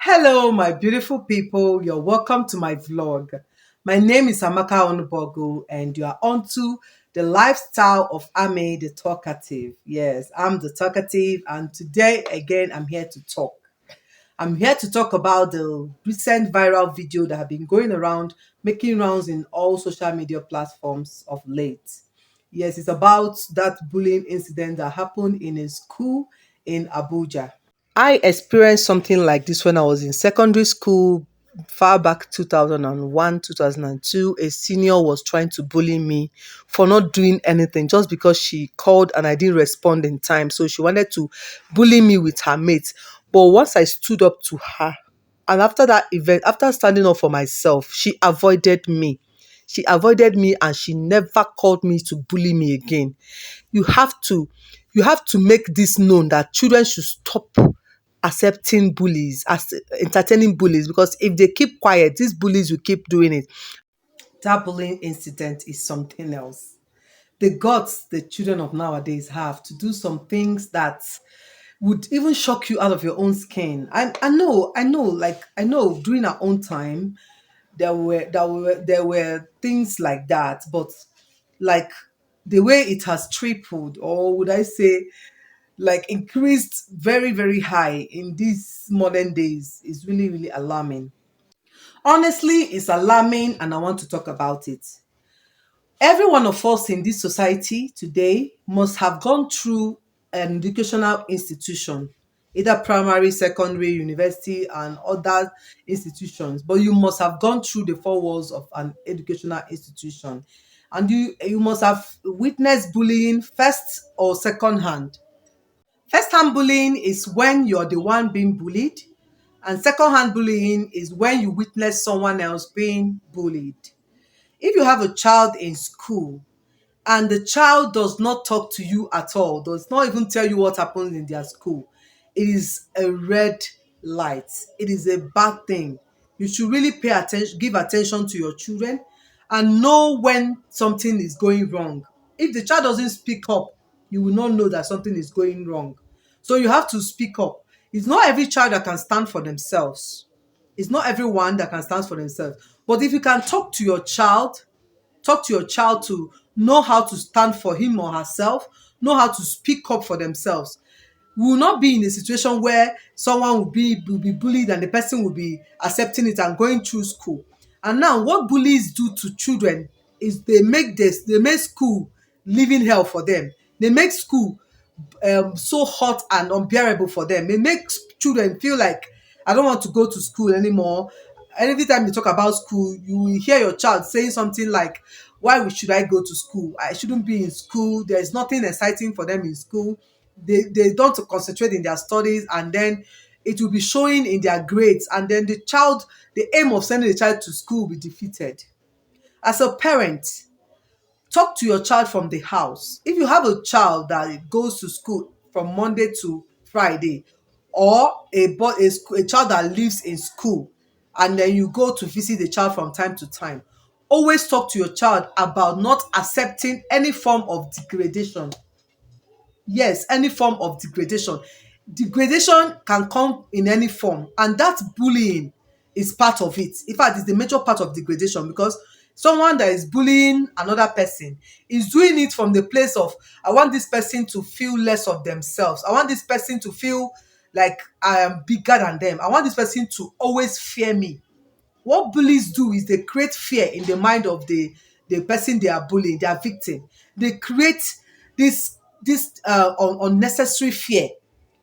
Hello, my beautiful people. You're welcome to my vlog. My name is Amaka Onubogu, and you are onto the lifestyle of Ame the talkative. Yes, I'm the talkative, and today again I'm here to talk. I'm here to talk about the recent viral video that have been going around, making rounds in all social media platforms of late. Yes, it's about that bullying incident that happened in a school in Abuja. I experienced something like this when I was in secondary school, far back 2001, 2002. A senior was trying to bully me for not doing anything just because she called and I didn't respond in time. So she wanted to bully me with her mates. But once I stood up to her, and after that event, after standing up for myself, she avoided me. She avoided me and she never called me to bully me again. You have to you have to make this known that children should stop accepting bullies, as entertaining bullies, because if they keep quiet, these bullies will keep doing it. That bullying incident is something else. The guts the children of nowadays have to do some things that would even shock you out of your own skin. I know during our own time there were things like that, but like the way it has tripled, or would I say like increased very, very high in these modern days, is really, really alarming. Honestly, it's alarming, and I want to talk about it. Every one of us in this society today must have gone through an educational institution, either primary, secondary, university, and other institutions. But you must have gone through the four walls of an educational institution. And you must have witnessed bullying first or second hand. First-hand bullying is when you're the one being bullied, and second-hand bullying is when you witness someone else being bullied. If you have a child in school and the child does not talk to you at all, does not even tell you what happens in their school, it is a red light. It is a bad thing. You should really pay attention, give attention to your children, and know when something is going wrong. If the child doesn't speak up, you will not know that something is going wrong. So you have to speak up. It's not every child that can stand for themselves. It's not everyone that can stand for themselves. But if you can talk to your child to know how to stand for him or herself, know how to speak up for themselves. We will not be in a situation where someone will be bullied and the person will be accepting it and going through school. And now what bullies do to children is they make school living hell for them. They make school so hot and unbearable for them. It makes children feel like I don't want to go to school anymore. And every time you talk about school, you will hear your child saying something like, "Why should I go to school? I shouldn't be in school. There is nothing exciting for them in school. They don't concentrate in their studies, and then it will be showing in their grades. And then the aim of sending the child to school will be defeated." As a parent, talk to your child from the house. If you have a child that goes to school from Monday to Friday, or a child that lives in school, and then you go to visit the child from time to time, always talk to your child about not accepting any form of degradation. Yes, any form of degradation. Degradation can come in any form, and that bullying is part of it. In fact, it's the major part of degradation, because someone that is bullying another person is doing it from the place of, I want this person to feel less of themselves. I want this person to feel like I am bigger than them. I want this person to always fear me. What bullies do is they create fear in the mind of the person they are bullying, their victim. They create this unnecessary fear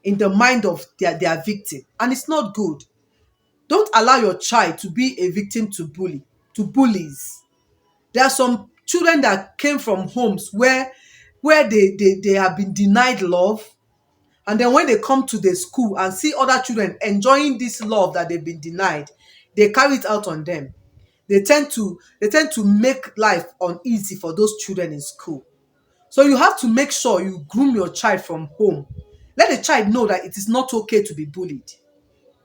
in the mind of their victim, and it's not good. Don't allow your child to be a victim to bullies. There are some children that came from homes where they have been denied love, and then when they come to the school and see other children enjoying this love that they've been denied, they carry it out on them. They tend to make life uneasy for those children in school. So you have to make sure you groom your child from home. Let the child know that it is not okay to be bullied.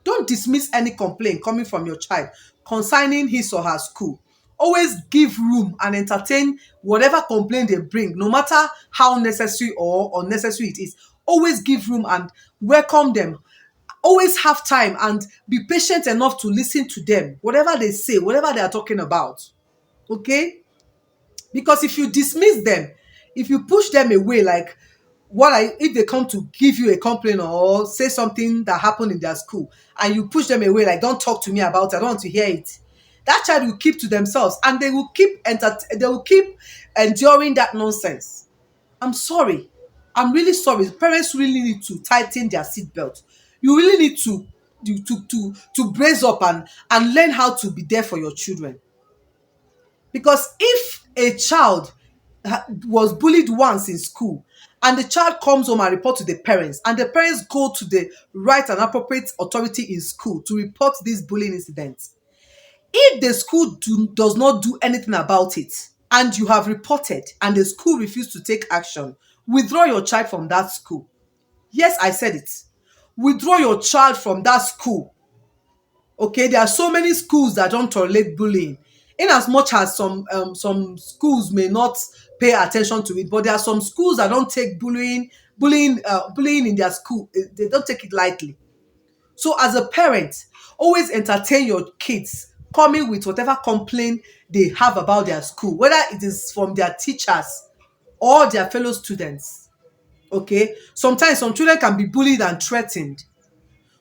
Don't dismiss any complaint coming from your child concerning his or her school. Always give room and entertain whatever complaint they bring, no matter how necessary or unnecessary it is. Always give room and welcome them. always have time and be patient enough to listen to them, whatever they say, whatever they are talking about. Okay? Because if you dismiss them, if you push them away, like if they come to give you a complaint or say something that happened in their school, and you push them away, like, don't talk to me about it, I don't want to hear it. That child will keep to themselves, and they will keep enduring that nonsense. I'm sorry. I'm really sorry. Parents really need to tighten their seatbelt. You really need to brace up and learn how to be there for your children. Because if a child was bullied once in school, and the child comes home and report to the parents, and the parents go to the right and appropriate authority in school to report this bullying incident, if the school does not do anything about it, and you have reported and the school refused to take action, withdraw your child from that school. Yes, I said it. Withdraw your child from that school. Okay, there are so many schools that don't tolerate bullying. In as much as some schools may not pay attention to it, but there are some schools that don't take bullying in their school. They don't take it lightly. So as a parent, always entertain your kids coming with whatever complaint they have about their school, whether it is from their teachers or their fellow students. Okay, sometimes some children can be bullied and threatened.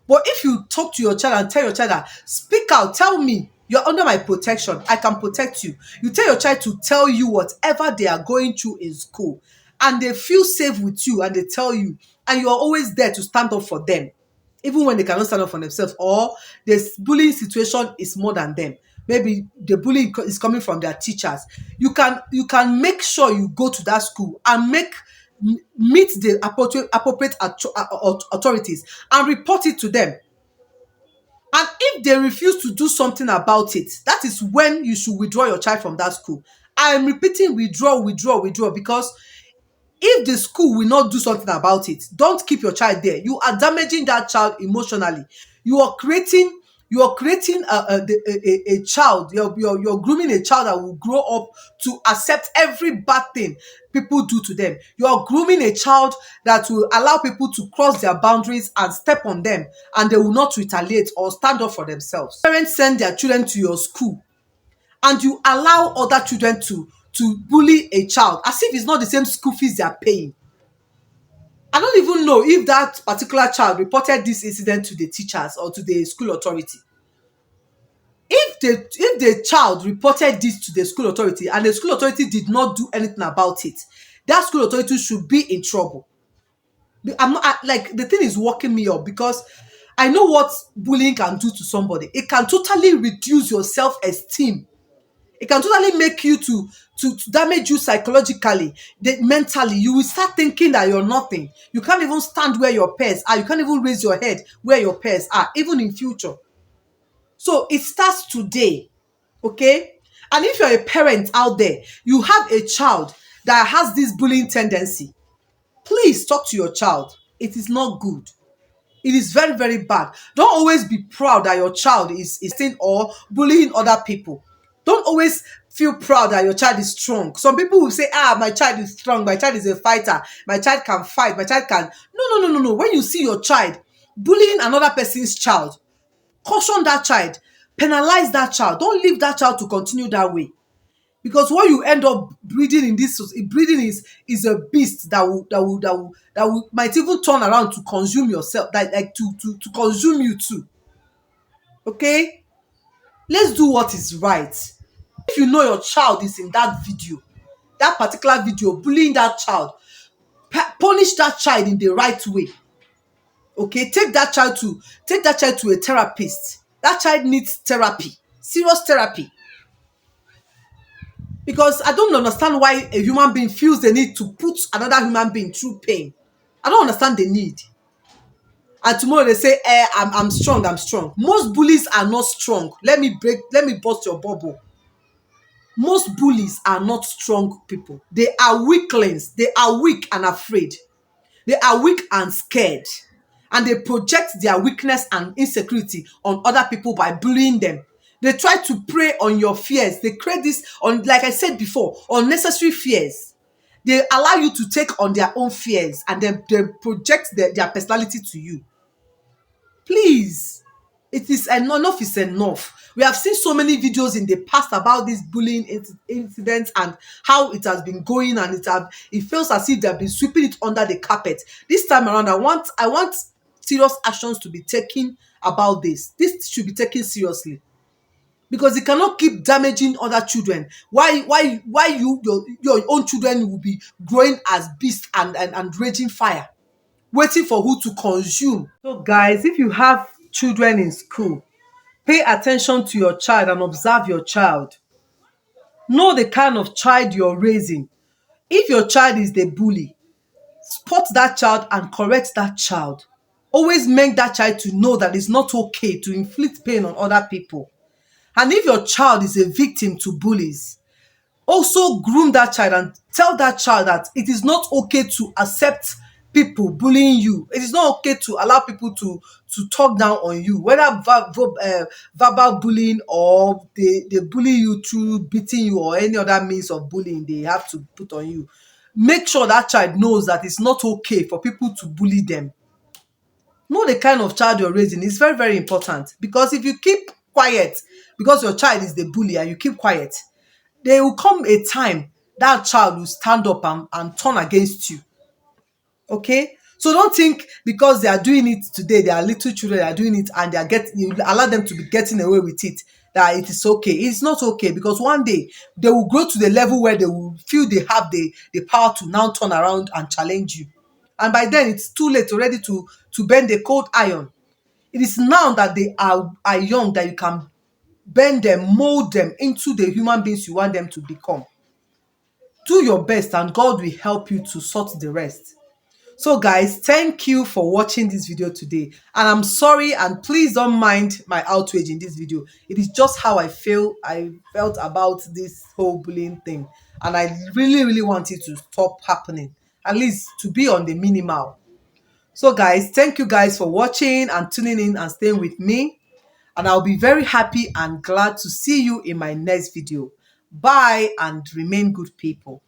But if you talk to your child and tell your child that, speak out, tell me, you're under my protection, I can protect you. You tell your child to tell you whatever they are going through in school, and they feel safe with you and they tell you, and you are always there to stand up for them, even when they cannot stand up for themselves, or this bullying situation is more than them. Maybe the bullying is coming from their teachers. You can make sure you go to that school and meet the appropriate authorities and report it to them. And if they refuse to do something about it, that is when you should withdraw your child from that school. I am repeating, withdraw, because if the school will not do something about it, don't keep your child there. You are damaging that child emotionally. You are creating a child. You're grooming a child that will grow up to accept every bad thing people do to them. You are grooming a child that will allow people to cross their boundaries and step on them, and they will not retaliate or stand up for themselves. Parents send their children to your school, and you allow other children to bully a child as if it's not the same school fees they are paying. I don't even know if that particular child reported this incident to the teachers or to the school authority. If the child reported this to the school authority and the school authority did not do anything about it, that school authority should be in trouble. Like, the thing is working me up, because I know what bullying can do to somebody. It can totally reduce your self-esteem. It can totally make you to damage you psychologically, mentally. You will start thinking that you're nothing. You can't even stand where your peers are. You can't even raise your head where your peers are, even in future. So it starts today, okay? And if you're a parent out there, you have a child that has this bullying tendency, please talk to your child. It is not good. It is very, very bad. Don't always be proud that your child is saying or bullying other people. Don't always feel proud that your child is strong. Some people will say, my child is strong, my child is a fighter, my child can fight, my child can. No, no, no, no, no. When you see your child bullying another person's child, caution that child, penalize that child. Don't leave that child to continue that way. Because what you end up breeding is a beast that will might even turn around to consume yourself, like to consume you too. Okay? Let's do what is right. If you know your child is in that video, that particular video, bullying that child, punish that child in the right way. Okay, take that child to a therapist. That child needs therapy, serious therapy. Because I don't understand why a human being feels the need to put another human being through pain. I don't understand the need. And tomorrow they say, I'm strong, I'm strong. Most bullies are not strong. Let me burst your bubble. Most bullies are not strong people. They are weaklings. They are weak and afraid. They are weak and scared. And they project their weakness and insecurity on other people by bullying them. They try to prey on your fears. They create this, like I said before, unnecessary fears. They allow you to take on their own fears, and then they project their personality to you. Please, it is enough is enough. We have seen so many videos in the past about these bullying incidents and how it has been going, and it feels as if they have been sweeping it under the carpet. This time around, I want serious actions to be taken about this. This should be taken seriously, because it cannot keep damaging other children. Why your own children will be growing as beasts and raging fire, waiting for who to consume? So guys, if you have children in school, pay attention to your child and observe your child. Know the kind of child you're raising. If your child is the bully, spot that child and correct that child. Always make that child to know that it's not okay to inflict pain on other people. And if your child is a victim to bullies, also groom that child and tell that child that it is not okay to accept people bullying you. It is not okay to allow people to talk down on you, whether verbal bullying, or they bully you through beating you, or any other means of bullying they have to put on you. Make sure that child knows that it's not okay for people to bully them. Know the kind of child you're raising. It's very, very important, because if you keep quiet because your child is the bully and you keep quiet, there will come a time that child will stand up and turn against you. Okay? So don't think because they are doing it today, they are little children, they are doing it, and you allow them to be getting away with it, that it is okay. It's not okay, because one day they will grow to the level where they will feel they have the power to now turn around and challenge you. And by then it's too late already to bend the cold iron. It is now that they are young that you can bend them, mold them into the human beings you want them to become. Do your best and God will help you to sort the rest. So guys, thank you for watching this video today. And I'm sorry, and please don't mind my outrage in this video. It is just how I felt about this whole bullying thing. And I really, really want it to stop happening. At least to be on the minimal. So guys, thank you guys for watching and tuning in and staying with me. And I'll be very happy and glad to see you in my next video. Bye, and remain good people.